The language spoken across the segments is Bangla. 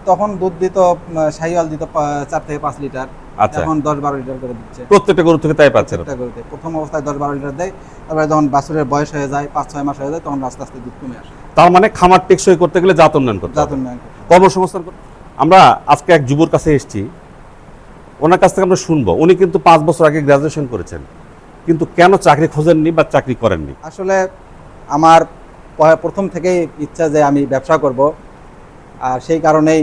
তখন দুধ দিত শাহিওয়াল দিত 4 থেকে 5 লিটার। আচ্ছা। এখন 10-12 লিটার করে দিচ্ছে প্রত্যেকটা গরু থেকে তাই পাচ্ছেন? প্রত্যেকটা গরুতে প্রথম অবস্থায় 10-12 লিটার দেয়, তারপরে যখন বাছুরের বয়স হয়ে যায় 5-6 মাস হয়ে যায় তখন আস্তে আস্তে দুধ কমে আসে। তার মানে খামার টেকসই করতে গেলে জাত উন্নয়ন করতে হবে। জাত উন্নয়ন করতে হবে। কর্মসংস্থান আমরা আজকে এক যুবর কাছে এসেছি, ওনার কাছ থেকে আমরা শুনবো। উনি কিন্তু 5 বছর আগে গ্রাজুয়েশন করেছেন, কিন্তু কেন চাকরি খোঁজেননি বা চাকরি করেননি? আসলে আমার প্রথম থেকেই ইচ্ছা যে আমি ব্যবসা করব, আর সেই কারণেই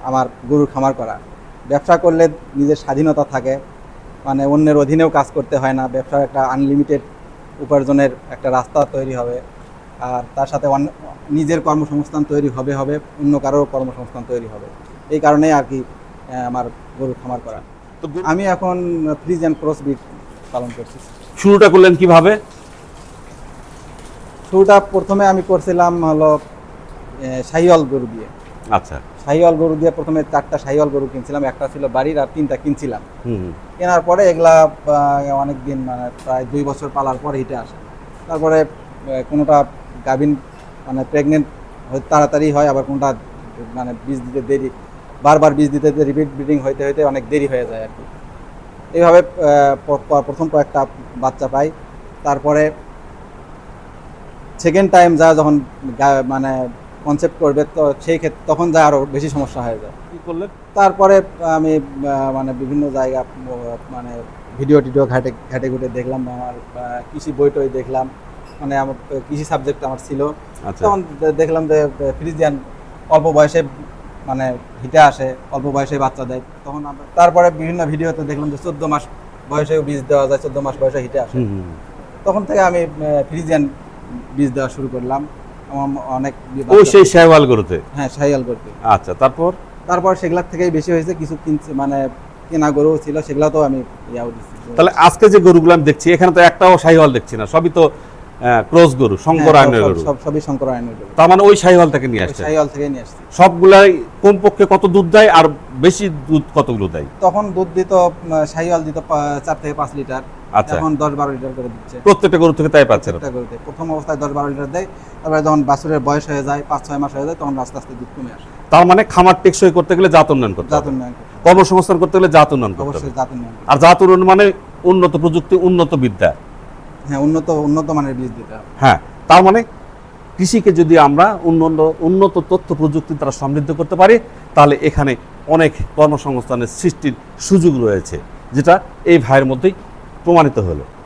আমার গরুর খামার করা। ব্যবসা করলে নিজের স্বাধীনতা থাকে, মানে অন্যের অধীনেও কাজ করতে হয় না, ব্যবসার একটা আনলিমিটেড উপার্জনের একটা রাস্তা তৈরি হবে, আর তার সাথে নিজের কর্মসংস্থান তৈরি হবে অন্য কারোর কর্মসংস্থান তৈরি হবে। এই কারণেই আর কি আমার গরুর খামার করা। তো আমি এখন ফ্রিজিয়ান ক্রস ব্রিড পালন করছি। শুরুটা করলেন কিভাবে? শুরুটা প্রথমে আমি করছিলাম হলো শাহিওয়াল গরু দিয়ে। আচ্ছা। শাহিওয়াল গরু দিয়ে প্রথমে 4টা শাহিওয়াল গরু কিনছিলাম, একটা ছিল বাড়ির আর 3টা কিনছিলাম। হুম। কেনার পরে এগুলা অনেক দিন মানে প্রায় 2 বছর পালার পরে হিটে আসে। তারপরে কোনোটা গাভিন মানে প্রেগনেন্ট তাড়াতাড়ি হয়, আবার কোনোটা মানে বীজ দিতে দেরি, বারবার বীজ দিতে রিপিট ব্রিডিং হইতে হইতে অনেক দেরি হয়ে যায় আর কি। এইভাবে প্রথম কয়েকটা বাচ্চা পাই, তারপরে সেকেন্ড টাইম যা যখন মানে কনসেপ্ট করবে তো সেই ক্ষেত্রে তখন যা আরও বেশি সমস্যা হয়ে যায়। কি করলেন? তারপরে আমি মানে বিভিন্ন জায়গা মানে ভিডিও টিডিও ঘাটে ঘুটে দেখলাম, আমার কৃষি বই টই দেখলাম, মানে আমার কৃষি সাবজেক্ট আমার ছিল। আচ্ছা। তখন দেখলাম যে ফ্রিজিয়ান অল্প বয়সে মানে হিটে আসে, অল্প বয়সে বাচ্চা দেয়। তখন তারপরে বিভিন্ন ভিডিওতে দেখলাম যে 14 মাস বয়সেও বীজ দেওয়া যায়, 14 মাস বয়সে হিটে আসে। তখন থেকে আমি ফ্রিজিয়ান বীজ দেওয়া শুরু করলাম। আমার অনেক ওই সেই শাহিওয়াল গরুতে? হ্যাঁ, শাহিওয়াল করতে। আচ্ছা, তারপর সেগুলার থেকেই বেশি হয়েছে, কিছু মানে কেনা গরু ছিল, সেগুলা তো আমি ইয়াও দিচ্ছি। তাহলে আজকে যে গরুগুলো আমি দেখছি এখানে তো একটাও শাহিওয়াল দেখছি না, সবই তো ক্রস গরু, শঙ্কর আইনের গরু। সবই শঙ্কর আইনের গরু। তার মানে ওই শাহিওয়াল থেকে নিয়ে আসছে? শাহিওয়াল থেকে নিয়ে আসছি। সবগুলাই কমপক্ষে কত দুধ দেয় আর বেশি দুধ কতগুলো দেয়? তখন দুধ দিত শাহিওয়াল দিত 4 থেকে 5 লিটার। আচ্ছা। এখন 10-12 লিটার করে দিচ্ছে প্রত্যেকটা গরু থেকে তাই পাচ্ছেন? প্রত্যেকটা গরুতে প্রথম অবস্থায় 10-12 লিটার দেয়, তারপরে যখন বাছুরের বয়স হয়ে যায় 5-6 মাস হয়ে যায় তখন আস্তে আস্তে দুধ কমে আসে। তার মানে খামার টেকসই করতে গেলে জাত উন্নয়ন করতে জাত হবে, উন্নয়ন করতে হবে। কর্মসংস্থান করতে গেলে জাত উন্নয়ন করতে হবে। অবশ্যই জাত উন্নয়ন। আর জাত উন্নয়ন মানে উন্নত প্রযুক্তি, উন্নত বিদ্যা। হ্যাঁ, উন্নত মানের বীজ দিতে হবে। হ্যাঁ, তার মানে কৃষিকে যদি আমরা উন্নত তথ্য প্রযুক্তি দ্বারা সমৃদ্ধ করতে পারি, তাহলে এখানে অনেক কর্মসংস্থানের সৃষ্টির সুযোগ রয়েছে, যেটা এই ভাইয়ের মধ্যেই প্রমাণিত হলো।